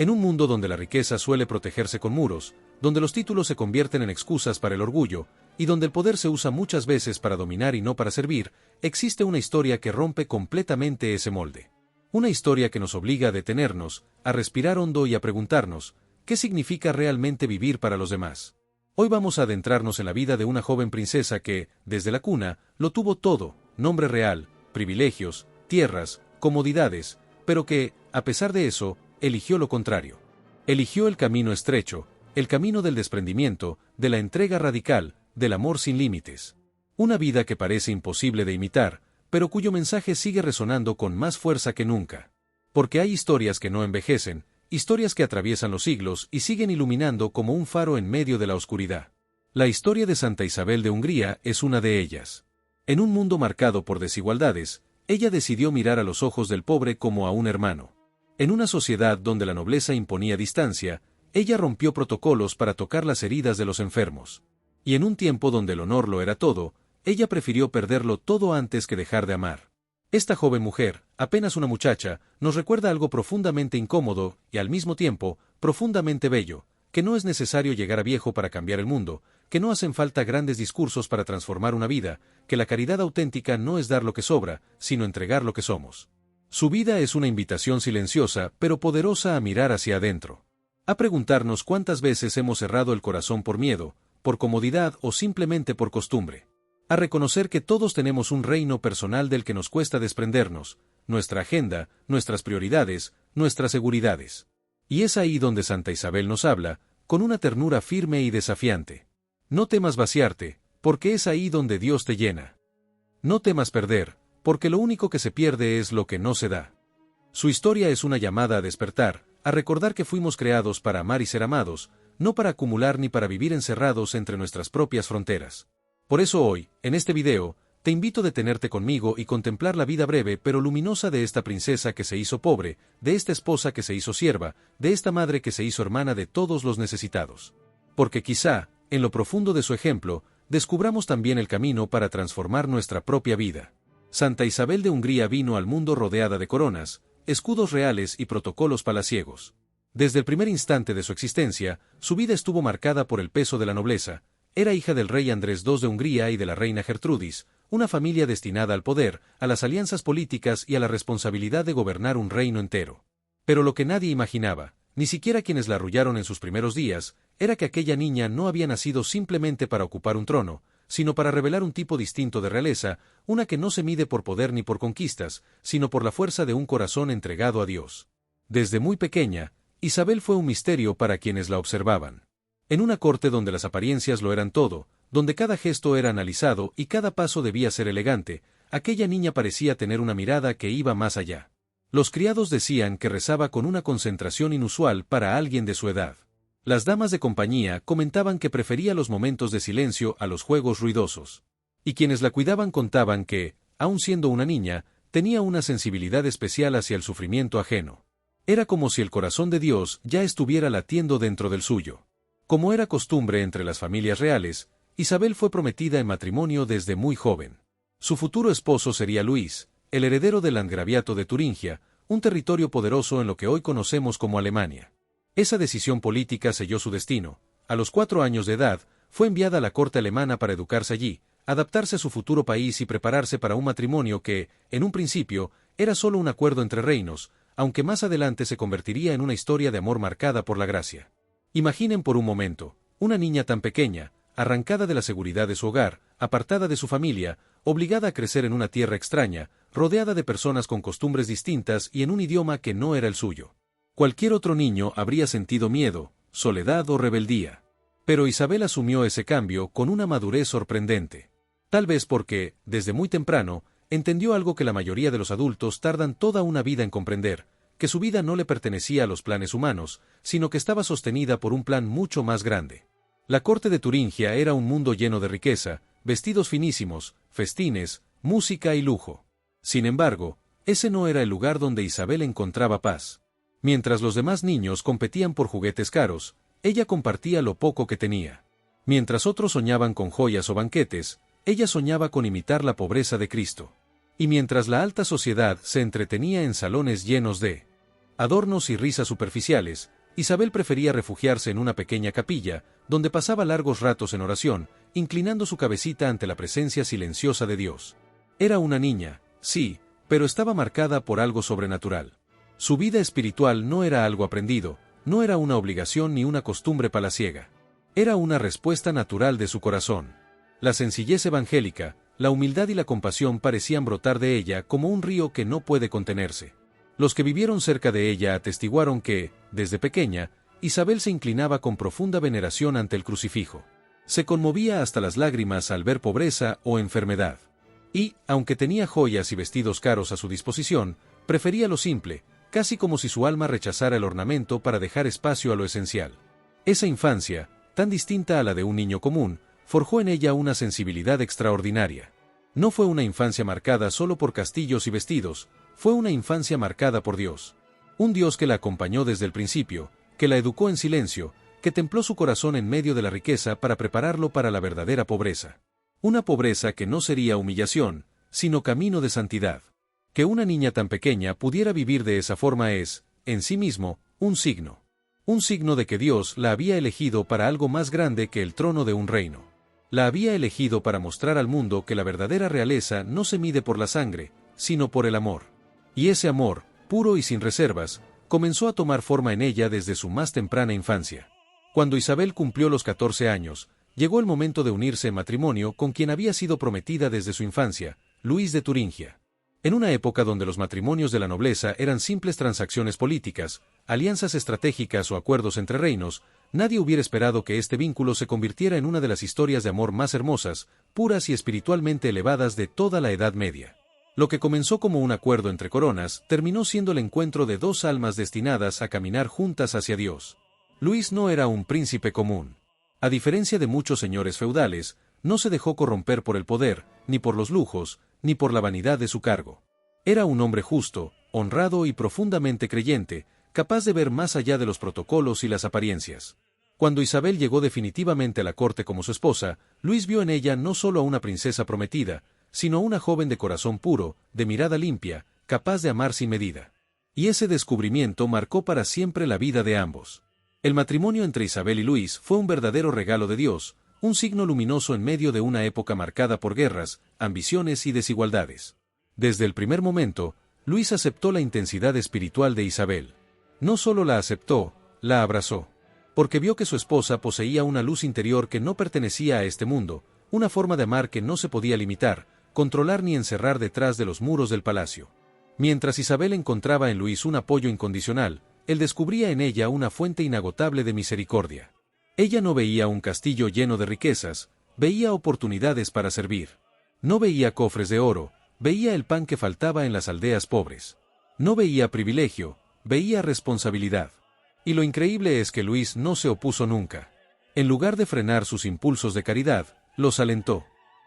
En un mundo donde la riqueza suele protegerse con muros, donde los títulos se convierten en excusas para el orgullo, y donde el poder se usa muchas veces para dominar y no para servir, existe una historia que rompe completamente ese molde. Una historia que nos obliga a detenernos, a respirar hondo y a preguntarnos, ¿qué significa realmente vivir para los demás? Hoy vamos a adentrarnos en la vida de una joven princesa que, desde la cuna, lo tuvo todo: nombre real, privilegios, tierras, comodidades, pero que, a pesar de eso, eligió lo contrario. Eligió el camino estrecho, el camino del desprendimiento, de la entrega radical, del amor sin límites. Una vida que parece imposible de imitar, pero cuyo mensaje sigue resonando con más fuerza que nunca. Porque hay historias que no envejecen, historias que atraviesan los siglos y siguen iluminando como un faro en medio de la oscuridad. La historia de Santa Isabel de Hungría es una de ellas. En un mundo marcado por desigualdades, ella decidió mirar a los ojos del pobre como a un hermano. En una sociedad donde la nobleza imponía distancia, ella rompió protocolos para tocar las heridas de los enfermos. Y en un tiempo donde el honor lo era todo, ella prefirió perderlo todo antes que dejar de amar. Esta joven mujer, apenas una muchacha, nos recuerda algo profundamente incómodo y al mismo tiempo profundamente bello: que no es necesario llegar a viejo para cambiar el mundo, que no hacen falta grandes discursos para transformar una vida, que la caridad auténtica no es dar lo que sobra, sino entregar lo que somos. Su vida es una invitación silenciosa pero poderosa a mirar hacia adentro. A preguntarnos cuántas veces hemos cerrado el corazón por miedo, por comodidad o simplemente por costumbre. A reconocer que todos tenemos un reino personal del que nos cuesta desprendernos, nuestra agenda, nuestras prioridades, nuestras seguridades. Y es ahí donde Santa Isabel nos habla, con una ternura firme y desafiante. No temas vaciarte, porque es ahí donde Dios te llena. No temas perder, porque lo único que se pierde es lo que no se da. Su historia es una llamada a despertar, a recordar que fuimos creados para amar y ser amados, no para acumular ni para vivir encerrados entre nuestras propias fronteras. Por eso hoy, en este video, te invito a detenerte conmigo y contemplar la vida breve pero luminosa de esta princesa que se hizo pobre, de esta esposa que se hizo sierva, de esta madre que se hizo hermana de todos los necesitados. Porque quizá, en lo profundo de su ejemplo, descubramos también el camino para transformar nuestra propia vida. Santa Isabel de Hungría vino al mundo rodeada de coronas, escudos reales y protocolos palaciegos. Desde el primer instante de su existencia, su vida estuvo marcada por el peso de la nobleza. Era hija del rey Andrés II de Hungría y de la reina Gertrudis, una familia destinada al poder, a las alianzas políticas y a la responsabilidad de gobernar un reino entero. Pero lo que nadie imaginaba, ni siquiera quienes la arrullaron en sus primeros días, era que aquella niña no había nacido simplemente para ocupar un trono, sino para revelar un tipo distinto de realeza, una que no se mide por poder ni por conquistas, sino por la fuerza de un corazón entregado a Dios. Desde muy pequeña, Isabel fue un misterio para quienes la observaban. En una corte donde las apariencias lo eran todo, donde cada gesto era analizado y cada paso debía ser elegante, aquella niña parecía tener una mirada que iba más allá. Los criados decían que rezaba con una concentración inusual para alguien de su edad. Las damas de compañía comentaban que prefería los momentos de silencio a los juegos ruidosos. Y quienes la cuidaban contaban que, aun siendo una niña, tenía una sensibilidad especial hacia el sufrimiento ajeno. Era como si el corazón de Dios ya estuviera latiendo dentro del suyo. Como era costumbre entre las familias reales, Isabel fue prometida en matrimonio desde muy joven. Su futuro esposo sería Luis, el heredero del landgraviato de Turingia, un territorio poderoso en lo que hoy conocemos como Alemania. Esa decisión política selló su destino. A los 4 años de edad, fue enviada a la corte alemana para educarse allí, adaptarse a su futuro país y prepararse para un matrimonio que, en un principio, era solo un acuerdo entre reinos, aunque más adelante se convertiría en una historia de amor marcada por la gracia. Imaginen por un momento, una niña tan pequeña, arrancada de la seguridad de su hogar, apartada de su familia, obligada a crecer en una tierra extraña, rodeada de personas con costumbres distintas y en un idioma que no era el suyo. Cualquier otro niño habría sentido miedo, soledad o rebeldía. Pero Isabel asumió ese cambio con una madurez sorprendente. Tal vez porque, desde muy temprano, entendió algo que la mayoría de los adultos tardan toda una vida en comprender: que su vida no le pertenecía a los planes humanos, sino que estaba sostenida por un plan mucho más grande. La corte de Turingia era un mundo lleno de riqueza, vestidos finísimos, festines, música y lujo. Sin embargo, ese no era el lugar donde Isabel encontraba paz. Mientras los demás niños competían por juguetes caros, ella compartía lo poco que tenía. Mientras otros soñaban con joyas o banquetes, ella soñaba con imitar la pobreza de Cristo. Y mientras la alta sociedad se entretenía en salones llenos de adornos y risas superficiales, Isabel prefería refugiarse en una pequeña capilla, donde pasaba largos ratos en oración, inclinando su cabecita ante la presencia silenciosa de Dios. Era una niña, sí, pero estaba marcada por algo sobrenatural. Su vida espiritual no era algo aprendido, no era una obligación ni una costumbre palaciega. Era una respuesta natural de su corazón. La sencillez evangélica, la humildad y la compasión parecían brotar de ella como un río que no puede contenerse. Los que vivieron cerca de ella atestiguaron que, desde pequeña, Isabel se inclinaba con profunda veneración ante el crucifijo. Se conmovía hasta las lágrimas al ver pobreza o enfermedad. Y, aunque tenía joyas y vestidos caros a su disposición, prefería lo simple, casi como si su alma rechazara el ornamento para dejar espacio a lo esencial. Esa infancia, tan distinta a la de un niño común, forjó en ella una sensibilidad extraordinaria. No fue una infancia marcada solo por castillos y vestidos, fue una infancia marcada por Dios. Un Dios que la acompañó desde el principio, que la educó en silencio, que templó su corazón en medio de la riqueza para prepararlo para la verdadera pobreza. Una pobreza que no sería humillación, sino camino de santidad. Que una niña tan pequeña pudiera vivir de esa forma es, en sí mismo, un signo. Un signo de que Dios la había elegido para algo más grande que el trono de un reino. La había elegido para mostrar al mundo que la verdadera realeza no se mide por la sangre, sino por el amor. Y ese amor, puro y sin reservas, comenzó a tomar forma en ella desde su más temprana infancia. Cuando Isabel cumplió los 14 años, llegó el momento de unirse en matrimonio con quien había sido prometida desde su infancia, Luis de Turingia. En una época donde los matrimonios de la nobleza eran simples transacciones políticas, alianzas estratégicas o acuerdos entre reinos, nadie hubiera esperado que este vínculo se convirtiera en una de las historias de amor más hermosas, puras y espiritualmente elevadas de toda la Edad Media. Lo que comenzó como un acuerdo entre coronas, terminó siendo el encuentro de dos almas destinadas a caminar juntas hacia Dios. Luis no era un príncipe común. A diferencia de muchos señores feudales, no se dejó corromper por el poder, ni por los lujos, ni por la vanidad de su cargo. Era un hombre justo, honrado y profundamente creyente, capaz de ver más allá de los protocolos y las apariencias. Cuando Isabel llegó definitivamente a la corte como su esposa, Luis vio en ella no solo a una princesa prometida, sino a una joven de corazón puro, de mirada limpia, capaz de amar sin medida. Y ese descubrimiento marcó para siempre la vida de ambos. El matrimonio entre Isabel y Luis fue un verdadero regalo de Dios, un signo luminoso en medio de una época marcada por guerras, ambiciones y desigualdades. Desde el primer momento, Luis aceptó la intensidad espiritual de Isabel. No solo la aceptó, la abrazó. Porque vio que su esposa poseía una luz interior que no pertenecía a este mundo, una forma de amar que no se podía limitar, controlar ni encerrar detrás de los muros del palacio. Mientras Isabel encontraba en Luis un apoyo incondicional, él descubría en ella una fuente inagotable de misericordia. Ella no veía un castillo lleno de riquezas, veía oportunidades para servir. No veía cofres de oro, veía el pan que faltaba en las aldeas pobres. No veía privilegio, veía responsabilidad. Y lo increíble es que Luis no se opuso nunca. En lugar de frenar sus impulsos de caridad, los alentó.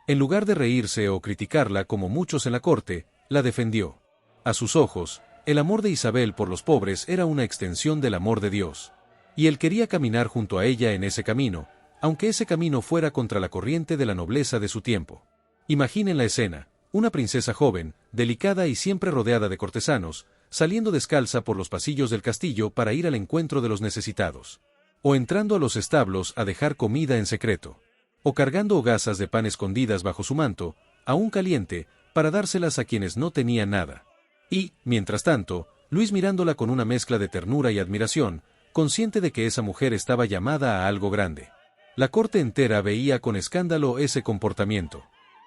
En lugar de reírse o criticarla como muchos en la corte, la defendió. A sus ojos, el amor de Isabel por los pobres era una extensión del amor de Dios. Y él quería caminar junto a ella en ese camino, aunque ese camino fuera contra la corriente de la nobleza de su tiempo. Imaginen la escena, una princesa joven, delicada y siempre rodeada de cortesanos, saliendo descalza por los pasillos del castillo para ir al encuentro de los necesitados. O entrando a los establos a dejar comida en secreto. O cargando hogazas de pan escondidas bajo su manto, aún caliente, para dárselas a quienes no tenían nada. Y, mientras tanto, Luis mirándola con una mezcla de ternura y admiración, consciente de que esa mujer estaba llamada a algo grande. La corte entera veía con escándalo ese comportamiento.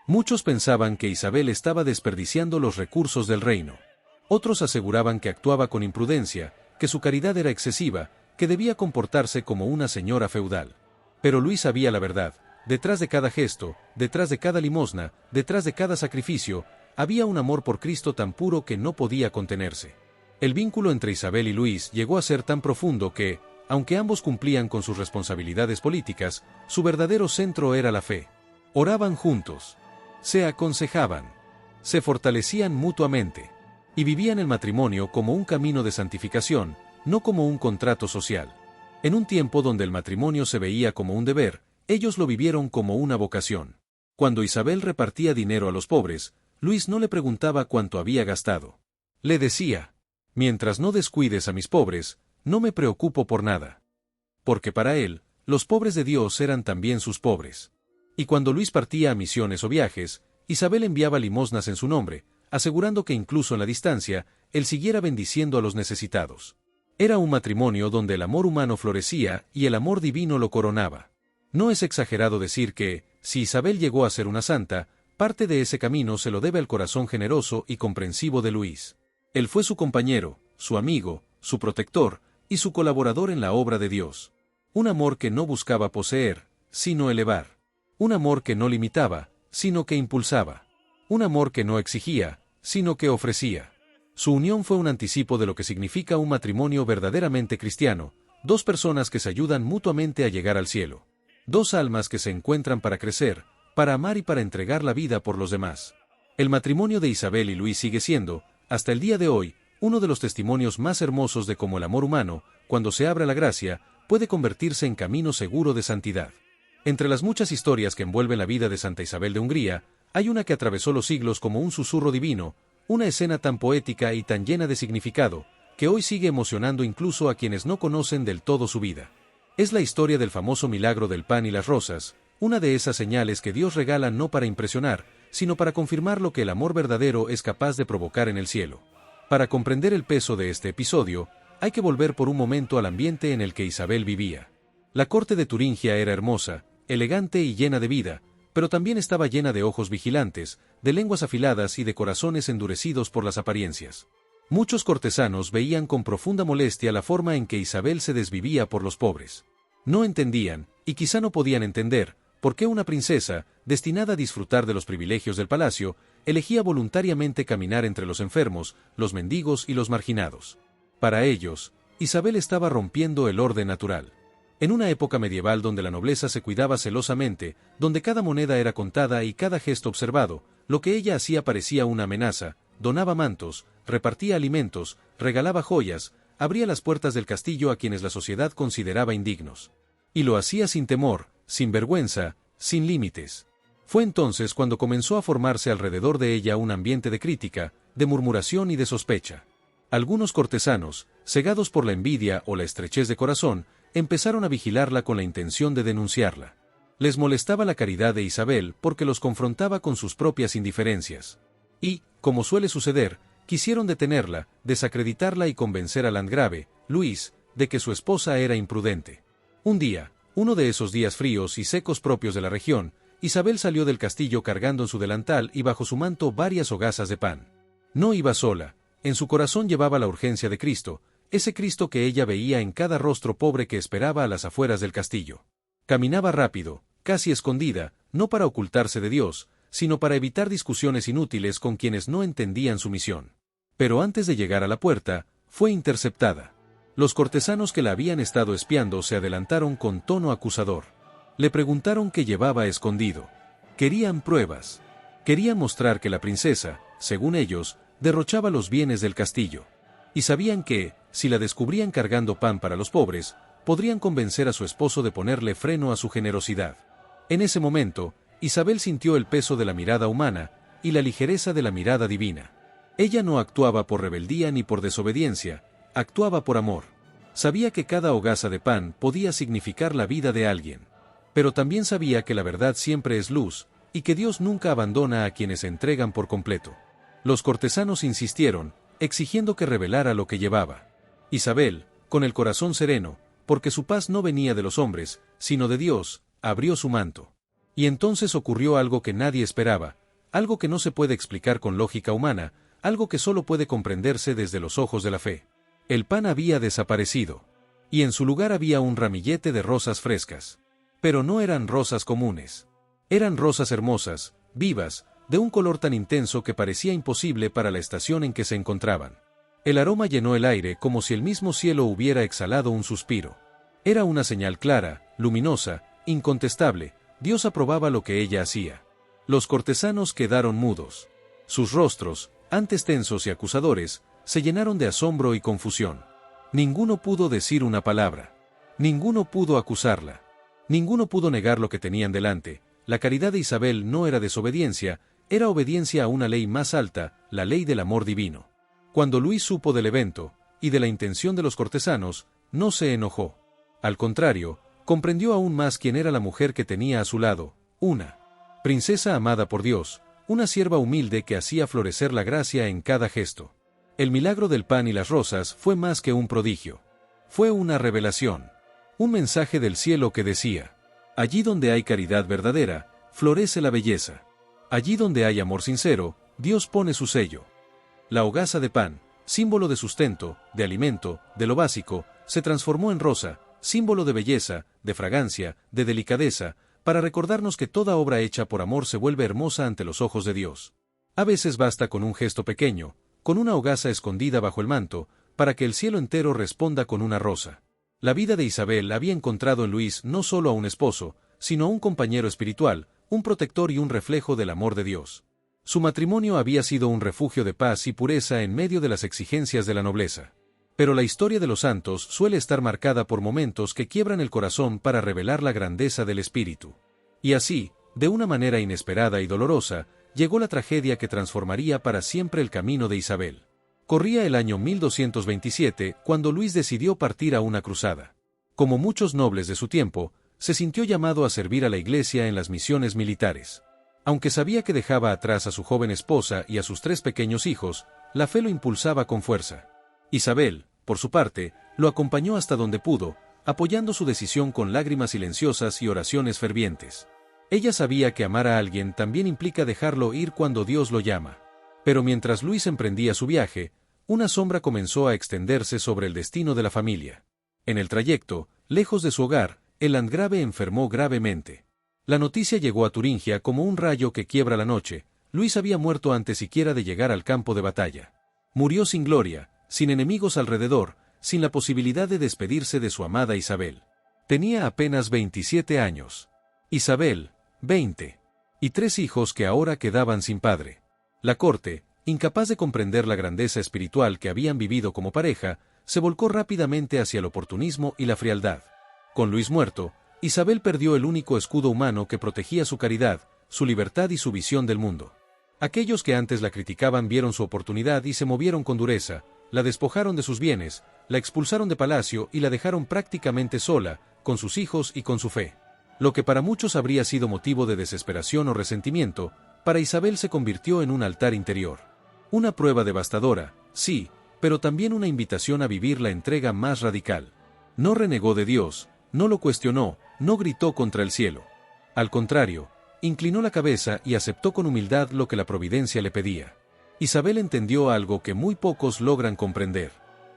Muchos pensaban que Isabel estaba desperdiciando los recursos del reino. Otros aseguraban que actuaba con imprudencia, que su caridad era excesiva, que debía comportarse como una señora feudal. Pero Luis sabía la verdad. Detrás de cada gesto, detrás de cada limosna, detrás de cada sacrificio, había un amor por Cristo tan puro que no podía contenerse. El vínculo entre Isabel y Luis llegó a ser tan profundo que, aunque ambos cumplían con sus responsabilidades políticas, su verdadero centro era la fe. Oraban juntos. Se aconsejaban. Se fortalecían mutuamente. Y vivían el matrimonio como un camino de santificación, no como un contrato social. En un tiempo donde el matrimonio se veía como un deber, ellos lo vivieron como una vocación. Cuando Isabel repartía dinero a los pobres, Luis no le preguntaba cuánto había gastado. Le decía: Mientras no descuides a mis pobres, no me preocupo por nada. Porque para él, los pobres de Dios eran también sus pobres. Y cuando Luis partía a misiones o viajes, Isabel enviaba limosnas en su nombre, asegurando que incluso en la distancia, él siguiera bendiciendo a los necesitados. Era un matrimonio donde el amor humano florecía y el amor divino lo coronaba. No es exagerado decir que, si Isabel llegó a ser una santa, parte de ese camino se lo debe al corazón generoso y comprensivo de Luis. Él fue su compañero, su amigo, su protector y su colaborador en la obra de Dios. Un amor que no buscaba poseer, sino elevar. Un amor que no limitaba, sino que impulsaba. Un amor que no exigía, sino que ofrecía. Su unión fue un anticipo de lo que significa un matrimonio verdaderamente cristiano, dos personas que se ayudan mutuamente a llegar al cielo. Dos almas que se encuentran para crecer, para amar y para entregar la vida por los demás. El matrimonio de Isabel y Luis sigue siendo, hasta el día de hoy, uno de los testimonios más hermosos de cómo el amor humano, cuando se abre a la gracia, puede convertirse en camino seguro de santidad. Entre las muchas historias que envuelven la vida de Santa Isabel de Hungría, hay una que atravesó los siglos como un susurro divino, una escena tan poética y tan llena de significado, que hoy sigue emocionando incluso a quienes no conocen del todo su vida. Es la historia del famoso milagro del pan y las rosas, una de esas señales que Dios regala no para impresionar, sino para confirmar lo que el amor verdadero es capaz de provocar en el cielo. Para comprender el peso de este episodio, hay que volver por un momento al ambiente en el que Isabel vivía. La corte de Turingia era hermosa, elegante y llena de vida, pero también estaba llena de ojos vigilantes, de lenguas afiladas y de corazones endurecidos por las apariencias. Muchos cortesanos veían con profunda molestia la forma en que Isabel se desvivía por los pobres. No entendían, y quizá no podían entender, por qué una princesa, destinada a disfrutar de los privilegios del palacio, elegía voluntariamente caminar entre los enfermos, los mendigos y los marginados. Para ellos, Isabel estaba rompiendo el orden natural. En una época medieval donde la nobleza se cuidaba celosamente, donde cada moneda era contada y cada gesto observado, lo que ella hacía parecía una amenaza, donaba mantos, repartía alimentos, regalaba joyas, abría las puertas del castillo a quienes la sociedad consideraba indignos. Y lo hacía sin temor, sin vergüenza, sin límites. Fue entonces cuando comenzó a formarse alrededor de ella un ambiente de crítica, de murmuración y de sospecha. Algunos cortesanos, cegados por la envidia o la estrechez de corazón, empezaron a vigilarla con la intención de denunciarla. Les molestaba la caridad de Isabel porque los confrontaba con sus propias indiferencias. Y, como suele suceder, quisieron detenerla, desacreditarla y convencer al landgrave, Luis, de que su esposa era imprudente. Un día, uno de esos días fríos y secos propios de la región, Isabel salió del castillo cargando en su delantal y bajo su manto varias hogazas de pan. No iba sola, en su corazón llevaba la urgencia de Cristo, ese Cristo que ella veía en cada rostro pobre que esperaba a las afueras del castillo. Caminaba rápido, casi escondida, no para ocultarse de Dios, sino para evitar discusiones inútiles con quienes no entendían su misión. Pero antes de llegar a la puerta, fue interceptada. Los cortesanos que la habían estado espiando se adelantaron con tono acusador. Le preguntaron qué llevaba escondido. Querían pruebas. Querían mostrar que la princesa, según ellos, derrochaba los bienes del castillo. Y sabían que, si la descubrían cargando pan para los pobres, podrían convencer a su esposo de ponerle freno a su generosidad. En ese momento, Isabel sintió el peso de la mirada humana y la ligereza de la mirada divina. Ella no actuaba por rebeldía ni por desobediencia, actuaba por amor. Sabía que cada hogaza de pan podía significar la vida de alguien. Pero también sabía que la verdad siempre es luz, y que Dios nunca abandona a quienes se entregan por completo. Los cortesanos insistieron, exigiendo que revelara lo que llevaba. Isabel, con el corazón sereno, porque su paz no venía de los hombres, sino de Dios, abrió su manto. Y entonces ocurrió algo que nadie esperaba, algo que no se puede explicar con lógica humana, algo que solo puede comprenderse desde los ojos de la fe. El pan había desaparecido. Y en su lugar había un ramillete de rosas frescas. Pero no eran rosas comunes. Eran rosas hermosas, vivas, de un color tan intenso que parecía imposible para la estación en que se encontraban. El aroma llenó el aire como si el mismo cielo hubiera exhalado un suspiro. Era una señal clara, luminosa, incontestable. Dios aprobaba lo que ella hacía. Los cortesanos quedaron mudos. Sus rostros, antes tensos y acusadores, se llenaron de asombro y confusión. Ninguno pudo decir una palabra. Ninguno pudo acusarla. Ninguno pudo negar lo que tenían delante. La caridad de Isabel no era desobediencia, era obediencia a una ley más alta, la ley del amor divino. Cuando Luis supo del evento, y de la intención de los cortesanos, no se enojó. Al contrario, comprendió aún más quién era la mujer que tenía a su lado, una princesa amada por Dios, una sierva humilde que hacía florecer la gracia en cada gesto. El milagro del pan y las rosas fue más que un prodigio. Fue una revelación. Un mensaje del cielo que decía: allí donde hay caridad verdadera, florece la belleza. Allí donde hay amor sincero, Dios pone su sello. La hogaza de pan, símbolo de sustento, de alimento, de lo básico, se transformó en rosa, símbolo de belleza, de fragancia, de delicadeza, para recordarnos que toda obra hecha por amor se vuelve hermosa ante los ojos de Dios. A veces basta con un gesto pequeño, con una hogaza escondida bajo el manto, para que el cielo entero responda con una rosa. La vida de Isabel había encontrado en Luis no solo a un esposo, sino a un compañero espiritual, un protector y un reflejo del amor de Dios. Su matrimonio había sido un refugio de paz y pureza en medio de las exigencias de la nobleza. Pero la historia de los santos suele estar marcada por momentos que quiebran el corazón para revelar la grandeza del espíritu. Y así, de una manera inesperada y dolorosa, llegó la tragedia que transformaría para siempre el camino de Isabel. Corría el año 1227 cuando Luis decidió partir a una cruzada. Como muchos nobles de su tiempo, se sintió llamado a servir a la Iglesia en las misiones militares. Aunque sabía que dejaba atrás a su joven esposa y a sus 3 pequeños hijos, la fe lo impulsaba con fuerza. Isabel, por su parte, lo acompañó hasta donde pudo, apoyando su decisión con lágrimas silenciosas y oraciones fervientes. Ella sabía que amar a alguien también implica dejarlo ir cuando Dios lo llama. Pero mientras Luis emprendía su viaje, una sombra comenzó a extenderse sobre el destino de la familia. En el trayecto, lejos de su hogar, el landgrave enfermó gravemente. La noticia llegó a Turingia como un rayo que quiebra la noche. Luis había muerto antes siquiera de llegar al campo de batalla. Murió sin gloria, sin enemigos alrededor, sin la posibilidad de despedirse de su amada Isabel. Tenía apenas 27 años. Isabel, 20. Y 3 hijos que ahora quedaban sin padre. La corte, incapaz de comprender la grandeza espiritual que habían vivido como pareja, se volcó rápidamente hacia el oportunismo y la frialdad. Con Luis muerto, Isabel perdió el único escudo humano que protegía su caridad, su libertad y su visión del mundo. Aquellos que antes la criticaban vieron su oportunidad y se movieron con dureza, la despojaron de sus bienes, la expulsaron de palacio y la dejaron prácticamente sola, con sus hijos y con su fe. Lo que para muchos habría sido motivo de desesperación o resentimiento, para Isabel se convirtió en un altar interior. Una prueba devastadora, sí, pero también una invitación a vivir la entrega más radical. No renegó de Dios, no lo cuestionó, no gritó contra el cielo. Al contrario, inclinó la cabeza y aceptó con humildad lo que la providencia le pedía. Isabel entendió algo que muy pocos logran comprender.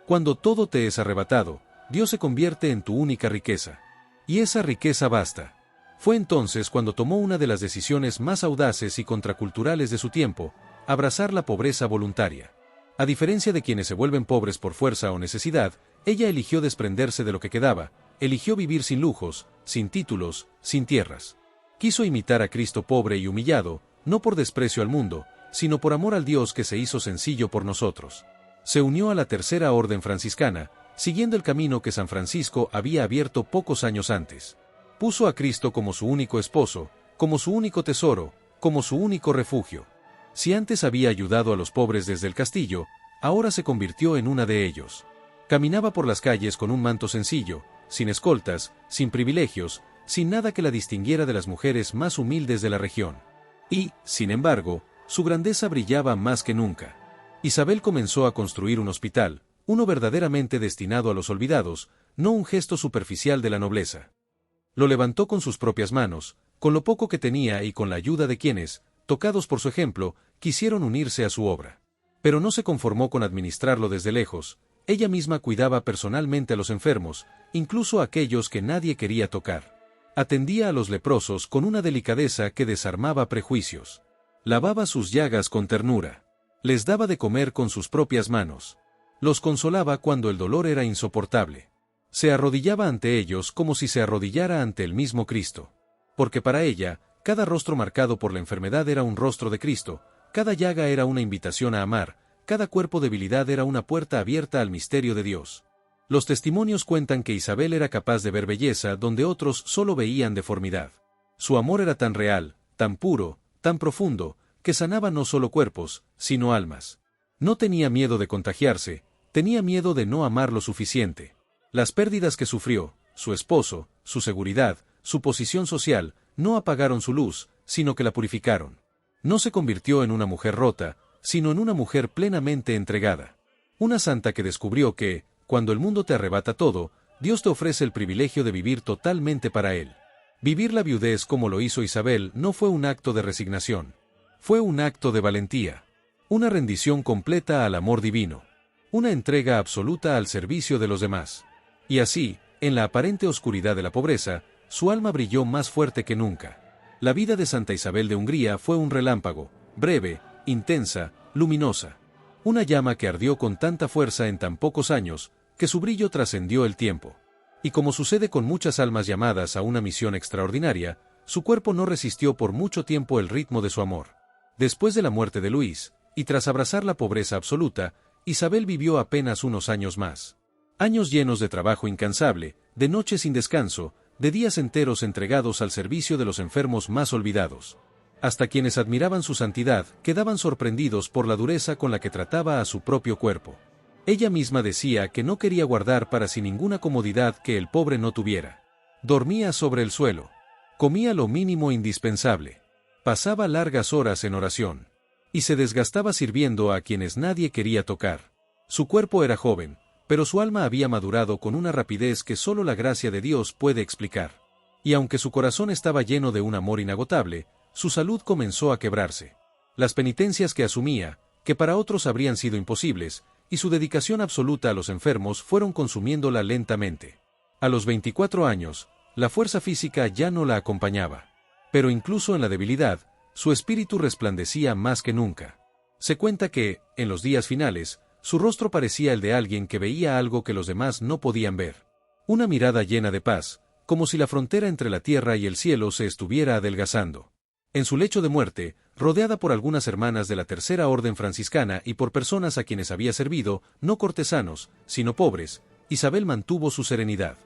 Cuando todo te es arrebatado, Dios se convierte en tu única riqueza. Y esa riqueza basta. Fue entonces cuando tomó una de las decisiones más audaces y contraculturales de su tiempo: abrazar la pobreza voluntaria. A diferencia de quienes se vuelven pobres por fuerza o necesidad, ella eligió desprenderse de lo que quedaba, eligió vivir sin lujos, sin títulos, sin tierras. Quiso imitar a Cristo pobre y humillado, no por desprecio al mundo, sino por amor al Dios que se hizo sencillo por nosotros. Se unió a la Tercera Orden Franciscana, siguiendo el camino que San Francisco había abierto pocos años antes. Puso a Cristo como su único esposo, como su único tesoro, como su único refugio. Si antes había ayudado a los pobres desde el castillo, ahora se convirtió en una de ellos. Caminaba por las calles con un manto sencillo, sin escoltas, sin privilegios, sin nada que la distinguiera de las mujeres más humildes de la región. Y, sin embargo, su grandeza brillaba más que nunca. Isabel comenzó a construir un hospital, uno verdaderamente destinado a los olvidados, no un gesto superficial de la nobleza. Lo levantó con sus propias manos, con lo poco que tenía y con la ayuda de quienes, tocados por su ejemplo, quisieron unirse a su obra. Pero no se conformó con administrarlo desde lejos. Ella misma cuidaba personalmente a los enfermos, incluso a aquellos que nadie quería tocar. Atendía a los leprosos con una delicadeza que desarmaba prejuicios. Lavaba sus llagas con ternura. Les daba de comer con sus propias manos. Los consolaba cuando el dolor era insoportable. Se arrodillaba ante ellos como si se arrodillara ante el mismo Cristo. Porque para ella, cada rostro marcado por la enfermedad era un rostro de Cristo, cada llaga era una invitación a amar, cada cuerpo debilidad era una puerta abierta al misterio de Dios. Los testimonios cuentan que Isabel era capaz de ver belleza donde otros solo veían deformidad. Su amor era tan real, tan puro, tan profundo, que sanaba no solo cuerpos, sino almas. No tenía miedo de contagiarse, tenía miedo de no amar lo suficiente. Las pérdidas que sufrió, su esposo, su seguridad, su posición social, no apagaron su luz, sino que la purificaron. No se convirtió en una mujer rota, sino en una mujer plenamente entregada. Una santa que descubrió que, cuando el mundo te arrebata todo, Dios te ofrece el privilegio de vivir totalmente para Él. Vivir la viudez como lo hizo Isabel no fue un acto de resignación. Fue un acto de valentía. Una rendición completa al amor divino. Una entrega absoluta al servicio de los demás. Y así, en la aparente oscuridad de la pobreza, su alma brilló más fuerte que nunca. La vida de Santa Isabel de Hungría fue un relámpago, breve, intensa, luminosa. Una llama que ardió con tanta fuerza en tan pocos años, que su brillo trascendió el tiempo. Y como sucede con muchas almas llamadas a una misión extraordinaria, su cuerpo no resistió por mucho tiempo el ritmo de su amor. Después de la muerte de Luis, y tras abrazar la pobreza absoluta, Isabel vivió apenas unos años más. Años llenos de trabajo incansable, de noches sin descanso, de días enteros entregados al servicio de los enfermos más olvidados. Hasta quienes admiraban su santidad quedaban sorprendidos por la dureza con la que trataba a su propio cuerpo. Ella misma decía que no quería guardar para sí ninguna comodidad que el pobre no tuviera. Dormía sobre el suelo. Comía lo mínimo indispensable. Pasaba largas horas en oración. Y se desgastaba sirviendo a quienes nadie quería tocar. Su cuerpo era joven, pero su alma había madurado con una rapidez que solo la gracia de Dios puede explicar. Y aunque su corazón estaba lleno de un amor inagotable, su salud comenzó a quebrarse. Las penitencias que asumía, que para otros habrían sido imposibles, y su dedicación absoluta a los enfermos fueron consumiéndola lentamente. A los 24 años, la fuerza física ya no la acompañaba. Pero incluso en la debilidad, su espíritu resplandecía más que nunca. Se cuenta que, en los días finales, su rostro parecía el de alguien que veía algo que los demás no podían ver. Una mirada llena de paz, como si la frontera entre la tierra y el cielo se estuviera adelgazando. En su lecho de muerte, rodeada por algunas hermanas de la Tercera Orden Franciscana y por personas a quienes había servido, no cortesanos, sino pobres, Isabel mantuvo su serenidad.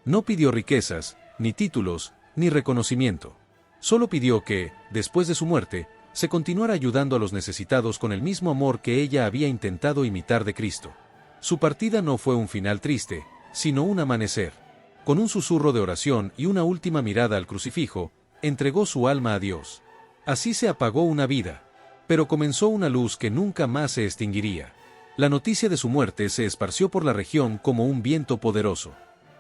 No pidió riquezas, ni títulos, ni reconocimiento. Solo pidió que, después de su muerte, se continuara ayudando a los necesitados con el mismo amor que ella había intentado imitar de Cristo. Su partida no fue un final triste, sino un amanecer. Con un susurro de oración y una última mirada al crucifijo, entregó su alma a Dios. Así se apagó una vida, pero comenzó una luz que nunca más se extinguiría. La noticia de su muerte se esparció por la región como un viento poderoso.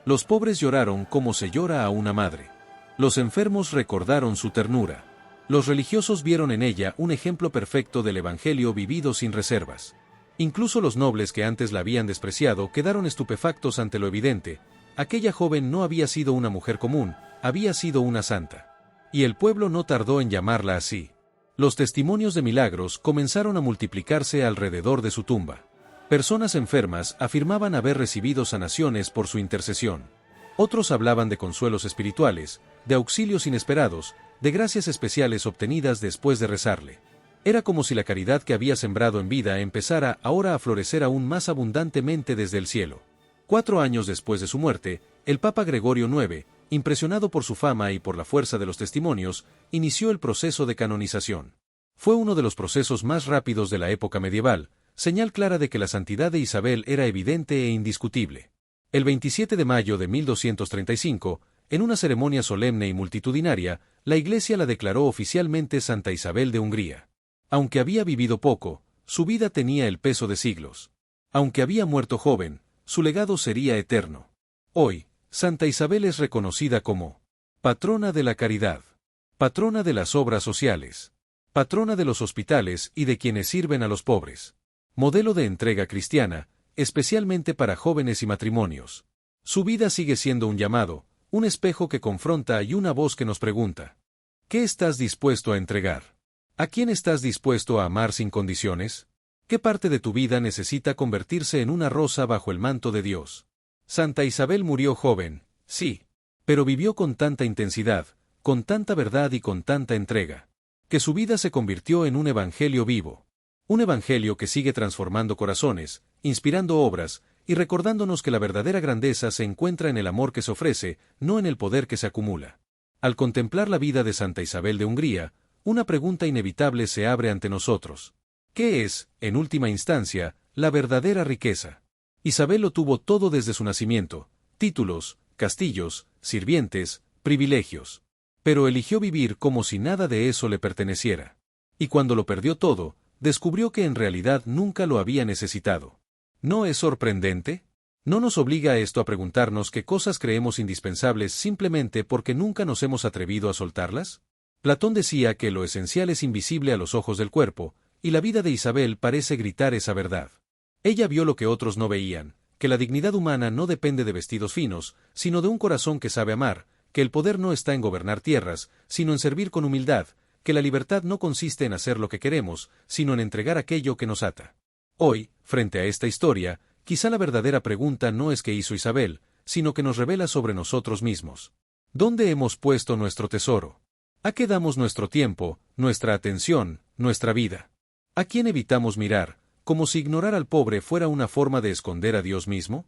Los pobres lloraron como se llora a una madre. Los enfermos recordaron su ternura. Los religiosos vieron en ella un ejemplo perfecto del Evangelio vivido sin reservas. Incluso los nobles que antes la habían despreciado quedaron estupefactos ante lo evidente. Aquella joven no había sido una mujer común, había sido una santa. Y el pueblo no tardó en llamarla así. Los testimonios de milagros comenzaron a multiplicarse alrededor de su tumba. Personas enfermas afirmaban haber recibido sanaciones por su intercesión. Otros hablaban de consuelos espirituales, de auxilios inesperados, de gracias especiales obtenidas después de rezarle. Era como si la caridad que había sembrado en vida empezara ahora a florecer aún más abundantemente desde el cielo. 4 años después de su muerte, el Papa Gregorio IX, impresionado por su fama y por la fuerza de los testimonios, inició el proceso de canonización. Fue uno de los procesos más rápidos de la época medieval, señal clara de que la santidad de Isabel era evidente e indiscutible. El 27 de mayo de 1235, en una ceremonia solemne y multitudinaria, la Iglesia la declaró oficialmente Santa Isabel de Hungría. Aunque había vivido poco, su vida tenía el peso de siglos. Aunque había muerto joven, su legado sería eterno. Hoy, Santa Isabel es reconocida como patrona de la caridad, patrona de las obras sociales, patrona de los hospitales y de quienes sirven a los pobres, modelo de entrega cristiana, especialmente para jóvenes y matrimonios. Su vida sigue siendo un llamado, un espejo que confronta y una voz que nos pregunta: ¿qué estás dispuesto a entregar? ¿A quién estás dispuesto a amar sin condiciones? ¿Qué parte de tu vida necesita convertirse en una rosa bajo el manto de Dios? Santa Isabel murió joven, sí, pero vivió con tanta intensidad, con tanta verdad y con tanta entrega, que su vida se convirtió en un evangelio vivo. Un evangelio que sigue transformando corazones, inspirando obras, y recordándonos que la verdadera grandeza se encuentra en el amor que se ofrece, no en el poder que se acumula. Al contemplar la vida de Santa Isabel de Hungría, una pregunta inevitable se abre ante nosotros. ¿Qué es, en última instancia, la verdadera riqueza? Isabel lo tuvo todo desde su nacimiento: títulos, castillos, sirvientes, privilegios. Pero eligió vivir como si nada de eso le perteneciera. Y cuando lo perdió todo, descubrió que en realidad nunca lo había necesitado. ¿No es sorprendente? ¿No nos obliga esto a preguntarnos qué cosas creemos indispensables simplemente porque nunca nos hemos atrevido a soltarlas? Platón decía que lo esencial es invisible a los ojos del cuerpo, y la vida de Isabel parece gritar esa verdad. Ella vio lo que otros no veían, que la dignidad humana no depende de vestidos finos, sino de un corazón que sabe amar, que el poder no está en gobernar tierras, sino en servir con humildad, que la libertad no consiste en hacer lo que queremos, sino en entregar aquello que nos ata. Hoy, frente a esta historia, quizá la verdadera pregunta no es qué hizo Isabel, sino que nos revela sobre nosotros mismos. ¿Dónde hemos puesto nuestro tesoro? ¿A qué damos nuestro tiempo, nuestra atención, nuestra vida? ¿A quién evitamos mirar, como si ignorar al pobre fuera una forma de esconder a Dios mismo?